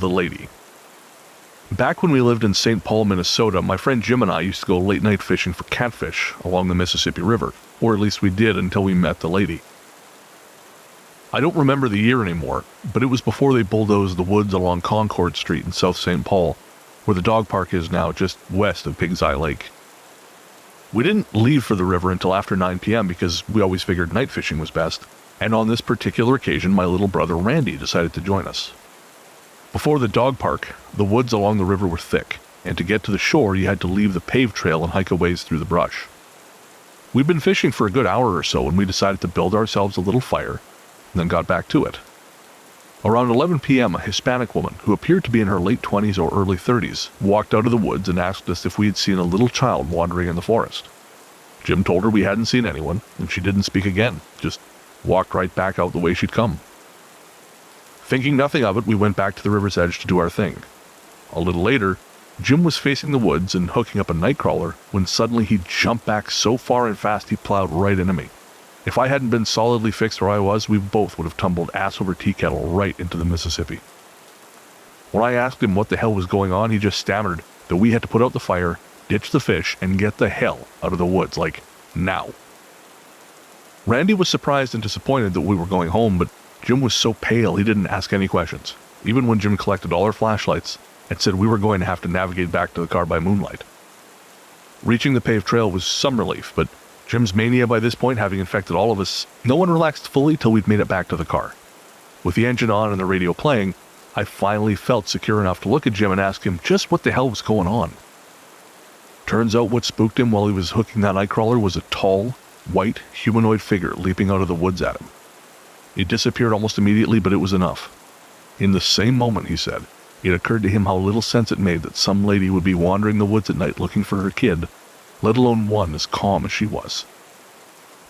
the lady. Back when we lived in St. Paul, Minnesota, my friend Jim and I used to go late-night fishing for catfish along the Mississippi River, or at least we did until we met the lady. I don't remember the year anymore, but it was before they bulldozed the woods along Concord Street in South St. Paul, where the dog park is now, just west of Pig's Eye Lake. We didn't leave for the river until after 9 p.m. because we always figured night fishing was best, and on this particular occasion my little brother Randy decided to join us. Before the dog park, the woods along the river were thick, and to get to the shore you had to leave the paved trail and hike a ways through the brush. We'd been fishing for a good hour or so when we decided to build ourselves a little fire, and then got back to it. Around 11 p.m., a Hispanic woman, who appeared to be in her late 20s or early 30s, walked out of the woods and asked us if we had seen a little child wandering in the forest. Jim told her we hadn't seen anyone, and she didn't speak again, just walked right back out the way she'd come. Thinking nothing of it, we went back to the river's edge to do our thing. A little later, Jim was facing the woods and hooking up a nightcrawler when suddenly he jumped back so far and fast he plowed right into me. If I hadn't been solidly fixed where I was, we both would have tumbled ass over tea kettle right into the Mississippi. When I asked him what the hell was going on, he just stammered that we had to put out the fire, ditch the fish, and get the hell out of the woods, like, now. Randy was surprised and disappointed that we were going home, but Jim was so pale he didn't ask any questions, even when Jim collected all our flashlights and said we were going to have to navigate back to the car by moonlight. Reaching the paved trail was some relief, but Jim's mania by this point having infected all of us, no one relaxed fully till we'd made it back to the car. With the engine on and the radio playing, I finally felt secure enough to look at Jim and ask him just what the hell was going on. Turns out what spooked him while he was hooking that nightcrawler was a tall, white, humanoid figure leaping out of the woods at him. It disappeared almost immediately, but it was enough. In the same moment, he said, it occurred to him how little sense it made that some lady would be wandering the woods at night looking for her kid, let alone one as calm as she was.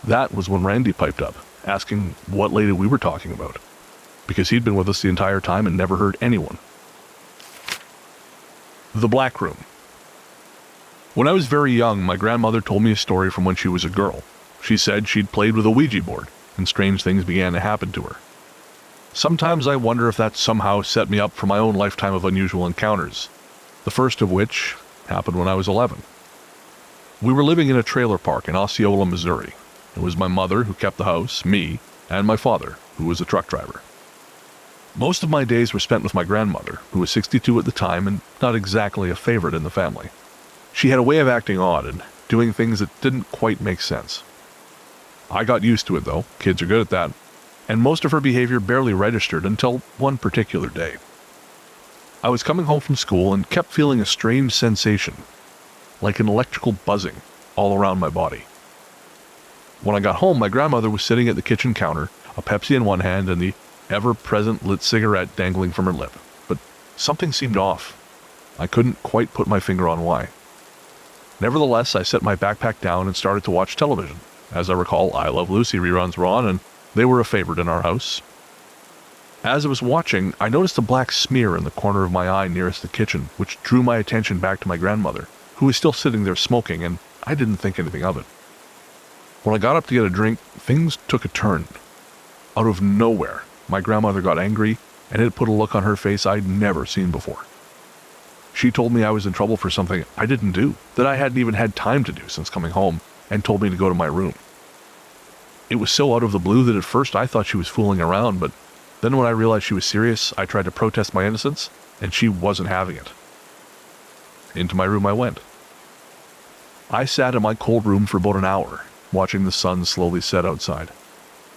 That was when Randy piped up, asking what lady we were talking about, because he'd been with us the entire time and never heard anyone. The Black Room. When I was very young, my grandmother told me a story from when she was a girl. She said she'd played with a Ouija board, and strange things began to happen to her. Sometimes I wonder if that somehow set me up for my own lifetime of unusual encounters, the first of which happened when I was 11. We were living in a trailer park in Osceola, Missouri. It was my mother who kept the house, me, and my father, who was a truck driver. Most of my days were spent with my grandmother, who was 62 at the time and not exactly a favorite in the family. She had a way of acting odd and doing things that didn't quite make sense. I got used to it though, kids are good at that, and most of her behavior barely registered until one particular day. I was coming home from school and kept feeling a strange sensation, like an electrical buzzing, all around my body. When I got home, my grandmother was sitting at the kitchen counter, a Pepsi in one hand and the ever-present lit cigarette dangling from her lip, but something seemed off. I couldn't quite put my finger on why. Nevertheless, I set my backpack down and started to watch television. As I recall, I Love Lucy reruns were on, and they were a favorite in our house. As I was watching, I noticed a black smear in the corner of my eye nearest the kitchen, which drew my attention back to my grandmother, who was still sitting there smoking, and I didn't think anything of it. When I got up to get a drink, things took a turn. Out of nowhere, my grandmother got angry, and it put a look on her face I'd never seen before. She told me I was in trouble for something I didn't do, that I hadn't even had time to do since coming home, and told me to go to my room. It was so out of the blue that at first I thought she was fooling around, but then when I realized she was serious, I tried to protest my innocence, and she wasn't having it. Into my room I went. I sat in my cold room for about an hour, watching the sun slowly set outside.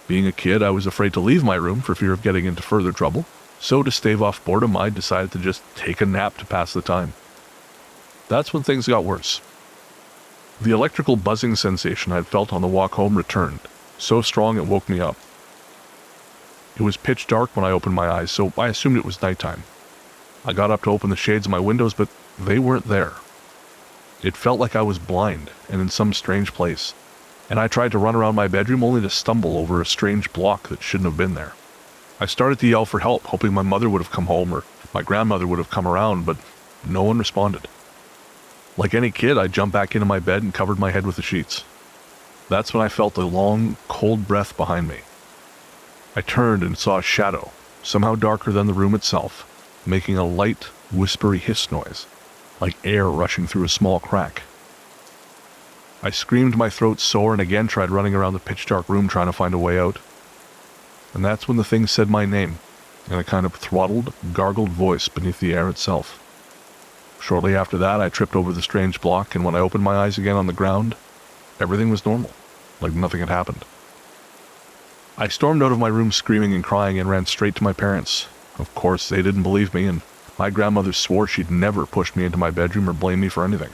Being a kid, I was afraid to leave my room for fear of getting into further trouble, so to stave off boredom, I decided to just take a nap to pass the time. That's when things got worse. The electrical buzzing sensation I'd felt on the walk home returned, so strong it woke me up. It was pitch dark when I opened my eyes, so I assumed it was nighttime. I got up to open the shades of my windows, but they weren't there. It felt like I was blind and in some strange place, and I tried to run around my bedroom only to stumble over a strange block that shouldn't have been there. I started to yell for help, hoping my mother would have come home or my grandmother would have come around, but no one responded. Like any kid, I jumped back into my bed and covered my head with the sheets. That's when I felt a long, cold breath behind me. I turned and saw a shadow, somehow darker than the room itself, making a light, whispery hiss noise, like air rushing through a small crack. I screamed my throat sore and again tried running around the pitch-dark room trying to find a way out. And that's when the thing said my name, in a kind of throttled, gargled voice beneath the air itself. Shortly after that, I tripped over the strange block, and when I opened my eyes again on the ground, everything was normal, like nothing had happened. I stormed out of my room screaming and crying and ran straight to my parents. Of course, they didn't believe me, and my grandmother swore she'd never pushed me into my bedroom or blamed me for anything.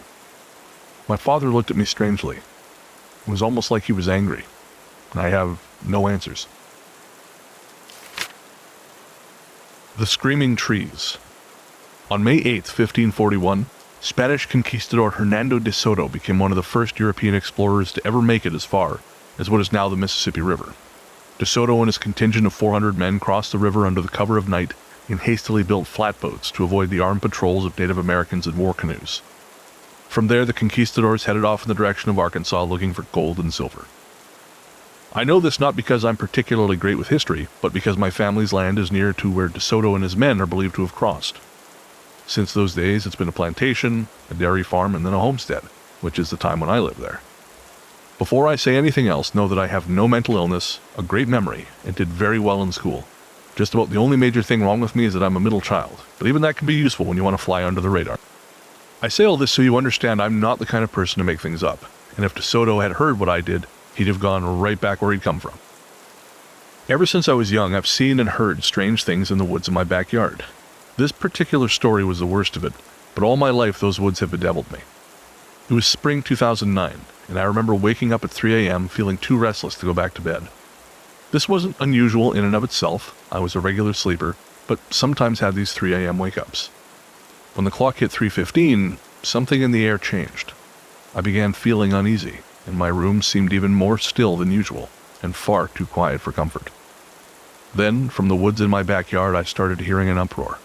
My father looked at me strangely. It was almost like he was angry. I have no answers. The Screaming Trees. On May 8, 1541, Spanish conquistador Hernando de Soto became one of the first European explorers to ever make it as far as what is now the Mississippi River. De Soto and his contingent of 400 men crossed the river under the cover of night in hastily built flatboats to avoid the armed patrols of Native Americans in war canoes. From there, the conquistadors headed off in the direction of Arkansas looking for gold and silver. I know this not because I'm particularly great with history, but because my family's land is near to where De Soto and his men are believed to have crossed. Since those days, it's been a plantation, a dairy farm, and then a homestead, which is the time when I lived there. Before I say anything else, know that I have no mental illness, a great memory, and did very well in school. Just about the only major thing wrong with me is that I'm a middle child, but even that can be useful when you want to fly under the radar. I say all this so you understand I'm not the kind of person to make things up, and if De Soto had heard what I did, he'd have gone right back where he'd come from. Ever since I was young, I've seen and heard strange things in the woods in my backyard. This particular story was the worst of it, but all my life those woods have bedeviled me. It was spring 2009, and I remember waking up at 3 a.m. feeling too restless to go back to bed. This wasn't unusual in and of itself. I was a regular sleeper, but sometimes had these 3 a.m. wake-ups. When the clock hit 3:15, something in the air changed. I began feeling uneasy, and my room seemed even more still than usual, and far too quiet for comfort. Then, from the woods in my backyard, I started hearing an uproar.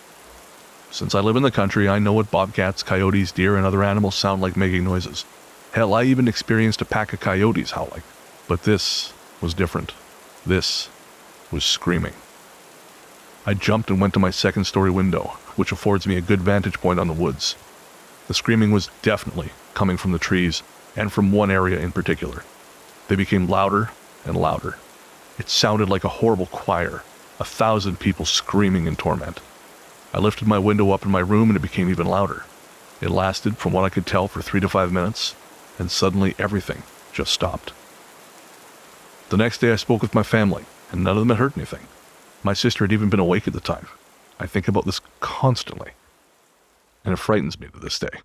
Since I live in the country, I know what bobcats, coyotes, deer, and other animals sound like making noises. Hell, I even experienced a pack of coyotes howling. But this was different. This was screaming. I jumped and went to my second-story window, which affords me a good vantage point on the woods. The screaming was definitely coming from the trees, and from one area in particular. They became louder and louder. It sounded like a horrible choir, 1,000 people screaming in torment. I lifted my window up in my room and it became even louder. It lasted, from what I could tell, for 3 to 5 minutes, and suddenly everything just stopped. The next day I spoke with my family, and none of them had heard anything. My sister had even been awake at the time. I think about this constantly, and it frightens me to this day.